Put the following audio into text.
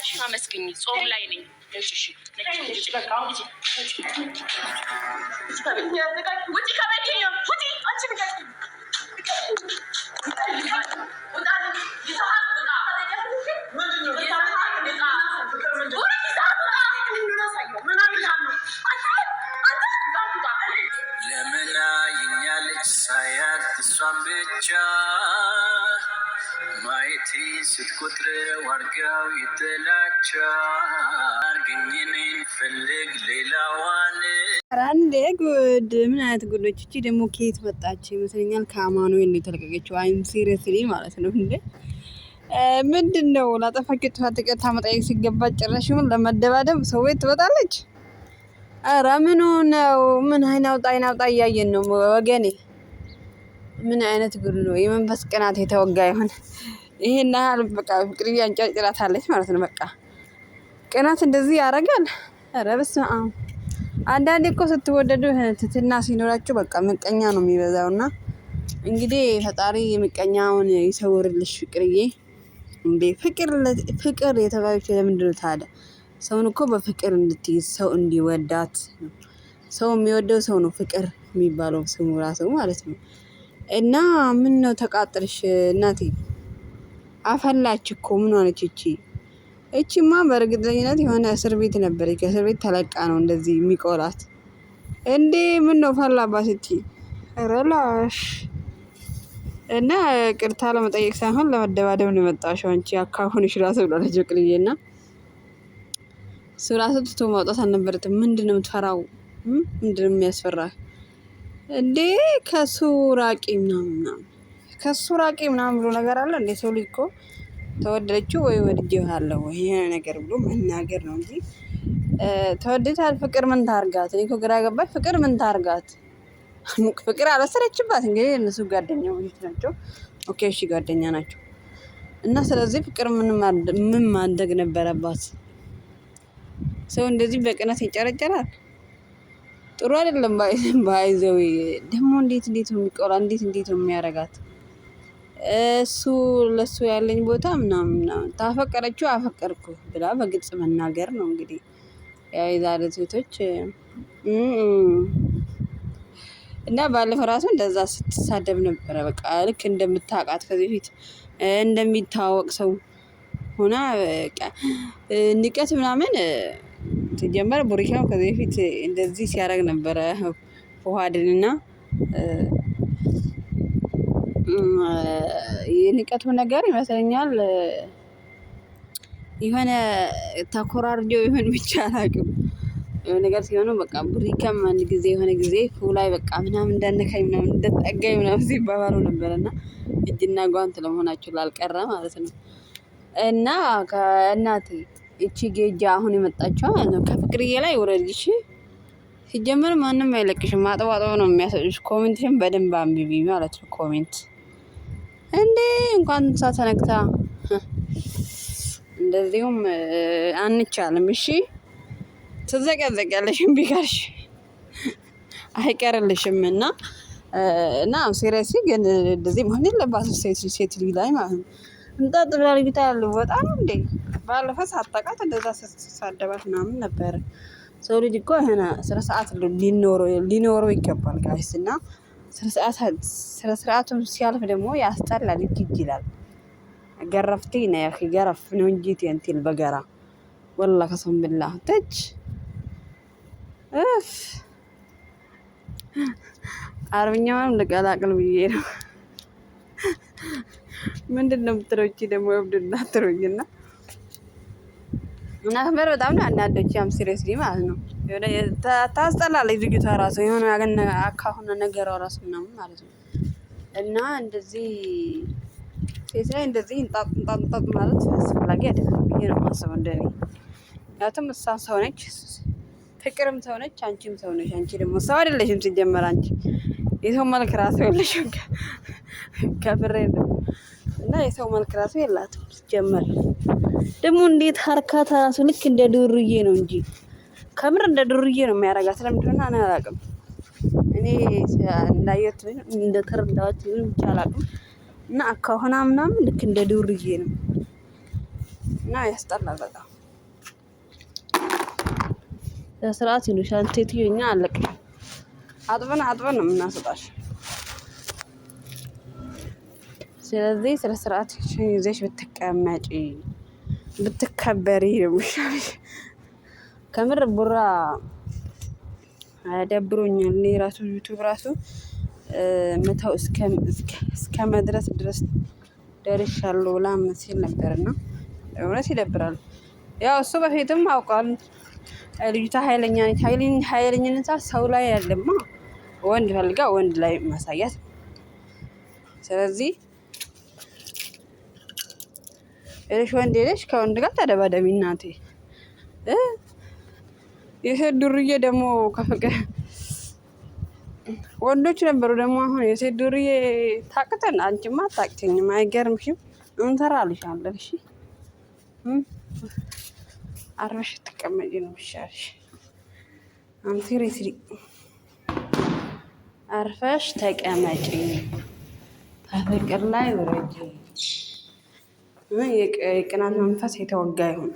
ፈጣሪሽን አመስግኝ። ጾም ላይ ነኝ። እሺ በቃ ውጪ ለምን ይኛለች ሳያት እሷን ብቻ ማየቴ ስትቆጥር ዋርጋው ይጥላቻ አርገኝን ፈልግ ሌላዋን አንዴ ጉድ ምን አይነት ጉዶች! እቺ ደግሞ ከየት መጣች ይመስለኛል። ከአማኑኤል ነው የተለቀቀችው። አይም ሲሪየስሊ ማለት ነው እንዴ! ምንድነው ላጠፋችሁ ጥፋት ይቅርታ መጠየቅ ሲገባ ጭራሽውን ለመደባደብ ሰው ቤት ትወጣለች። ኧረ ምኑ ነው? ምን አይናውጣ እያየን ነው ወገኔ። ምን አይነት ጉድ ነው? የመንፈስ ቅናት የተወጋ ይሆን ይሄን ያህል በቃ ፍቅር ያንጨርጭራታለች ማለት ነው። በቃ ቅናት እንደዚህ ያደርጋል። ኧረ በስመ አብ። አንዳንዴ እኮ ስትወደዱ ትትና ሲኖራችሁ በቃ ምቀኛ ነው የሚበዛውና እንግዲህ ፈጣሪ ምቀኛውን ይሰውርልሽ ፍቅርዬ። እንዴ ፍቅር የተባለችው ለምንድን ነው ታዲያ? ሰውን እኮ በፍቅር እንድትይዝ ሰው እንዲወዳት ነው። ሰው የሚወደው ሰው ነው ፍቅር የሚባለው ስሙ ራሱ ማለት ነው። እና ምን ነው ተቃጥልሽ እናቴ? አፈላች እኮ ምን ሆነች እቺ? እቺማ በእርግጠኝነት የሆነ እስር ቤት ነበረች። ከእስር ቤት ተለቃ ነው እንደዚህ የሚቆላት። እንዴ ምን ነው ፈላባት እቺ? ረላሽ እና ቅርታ ለመጠየቅ ሳይሆን ለመደባደብ ነው የመጣሽው አንቺ። አካሁንሽ ራሱ ብላለች ቅልዬና ሱራቱ ትቶ ማውጣት አልነበረትም። ምንድነው የምትፈራው? ምንድነው የሚያስፈራ እንዴ? ከሱ ራቂ ምናምን ብሎ ነገር አለ እንዴ? ሰው ልጅ እኮ ተወደደችው ወይ ወድጄሃለሁ ይሄ ነገር ብሎ መናገር ነው እንጂ ተወደዳል። ፍቅር ምን ታርጋት? እኔ እኮ ግራ ገባኝ። ፍቅር ምን ታርጋት? ፍቅር አላሰረችባት። እንግዲህ እነሱ ጓደኛው ናቸው። ኦኬ እሺ ጓደኛ ናቸው። እና ስለዚህ ፍቅር ምን ማድረግ ነበረባት? ሰው እንደዚህ በቅናት ይጨረጨራል። ጥሩ አይደለም። ባይዘው ደግሞ እንዴት ነው የሚቆራ? እንዴት ነው የሚያረጋት? እሱ ለሱ ያለኝ ቦታ ምናምን ታፈቀረችው አፈቀርኩ ብላ በግልጽ መናገር ነው እንግዲህ። ያው የዛሬ ሴቶች እና ባለፈው ራሱ እንደዛ ስትሳደብ ነበረ። በቃ ልክ እንደምታውቃት ከዚህ በፊት እንደሚታወቅ ሰው ሆና በቃ ንቀት ምናምን ሲጀመር ቡሪካው ከዚህ በፊት እንደዚህ ሲያደርግ ነበረ ፉሃድንና የንቀቱ ነገር ይመስለኛል የሆነ ተኮራርጆ ይሆን ብቻ አላውቅም። የሆነ ነገር ሲሆኑ በቃ ቡሪካም አንድ ጊዜ የሆነ ጊዜ ፉላይ በቃ ምናምን እንዳነካኝ ምናምን እንደጠጋኝ ምናምን ሲባባሉ ነበርና እጅና ጓንት ለመሆናቸው ላልቀረ ማለት ነው። እና ከእናቴ እቺ ጌጃ አሁን የመጣችው ከፍቅርዬ ላይ ወረድሽ። ሲጀመር ማንም አይለቅሽም። ማጥዋጣው ነው የሚያሰጡሽ። ኮሜንትሽን በደንብ አንብቢ ማለት ነው። ኮሜንት እንዴ እንኳን ተነክታ እንደዚሁም አንቻልም። እሺ ትዘቀዘቂያለሽ እምቢ ካልሽ አይቀርልሽም። እና ሲሪየስ ግን እንደዚህ መሆን የለባትም ሴት ልጅ ላይ ማለት ነው። እንጣጥ ብላ ልጅታ ያለው በጣም እንዴ ባለፈ ሳታውቃት እንደዛ ስትሳደባት ምናምን ነበረ። ሰው ልጅ እኮ የሆነ ስነ ስርዓት ሊኖረው ይገባል ጋይስ። እና ስነ ስርዓቱን ሲያልፍ ደግሞ ያስጠላል፣ ይላል። ገረፍቲ ነው ያኺ ገረፍ ነው እንጂ እንትን በገራ ወላ ከሰም بالله ተች አረብኛውን ልቀላቅል ብዬ ነው። ምንድነው የምትሮጪ ደግሞ ወብድና ትሮኝና እና ከበር በጣም ነው አናደች። ያም ሲሪየስሊ ማለት ነው የሆነ ታስጠላለች ልጅቷ ራሱ የሆነ ያገና አካሁና ነገሯ ራሱ ምናምን ማለት ነው። እና እንደዚህ ሴት ላይ እንደዚህ እንጣጥ ማለት አስፈላጊ አይደለም ብዬ ነው የማስበው እንደኔ። ምክንያቱም እሷ ሰው ነች፣ ፍቅርም ሰው ነች፣ አንቺም ሰው ነች። አንቺ ደግሞ ሰው አይደለሽም ሲጀመር። አንቺ የሰው መልክ ራሱ የለሽም ከፍሬ ነው። እና የሰው መልክ ራሱ የላትም ሲጀመር። ደግሞ እንዴት ሀርካታ ራሱ ልክ እንደ ዱርዬ ነው እንጂ ከምር እንደ ዱርዬ ነው የሚያረጋት። ለምንድን ነው እኔ አላውቅም። እኔ እንዳየሁት እንደተረዳሁት ብቻ አላውቅም። እና አካሆና ምናምን ልክ እንደ ዱርዬ ነው እና ያስጠላል በጣም። ስርዓት ይሉሻል ሴትዮ። እኛ አለቅ አጥበን ነው የምናስጣሽ። ስለዚህ ስለ ስርዓት ይዘሽ ብትቀመጪ ብትከበሪ ነው የሚሻልሽ። ከምር ቡራ ደብሮኛል። እኔ ራሱ ዩቲዩብ ራሱ መተው እስከ መድረስ ድረስ ደርሻለሁ ብላ ሲል ነበርና እውነት ይደብራል። ያው እሱ በፊትም አውቋል ልጅቷ ኃይለኛ ነች። ኃይለኝነቷ ሰው ላይ ያለማ ወንድ ፈልጋ ወንድ ላይ ማሳያት። ስለዚህ እሺ ወንድ ሄደሽ ከወንድ ጋር ተደባደቢ እናቴ። የሴት ዱርዬ ደግሞ ከፍቅር ወንዶች ነበሩ ደግሞ አሁን የሴት ዱርዬ ታቅተን። አንቺማ አታቅተኝም። አይገርምሽም? እንሰራልሻለን። እሺ አርፈሽ ትቀመጪ ነው የሚሻልሽ። ሲሪየስሊ አርፈሽ ተቀመጪ፣ ከፍቅር ላይ ውረጂ። የቅናት መንፈስ የተወጋ ይሁን።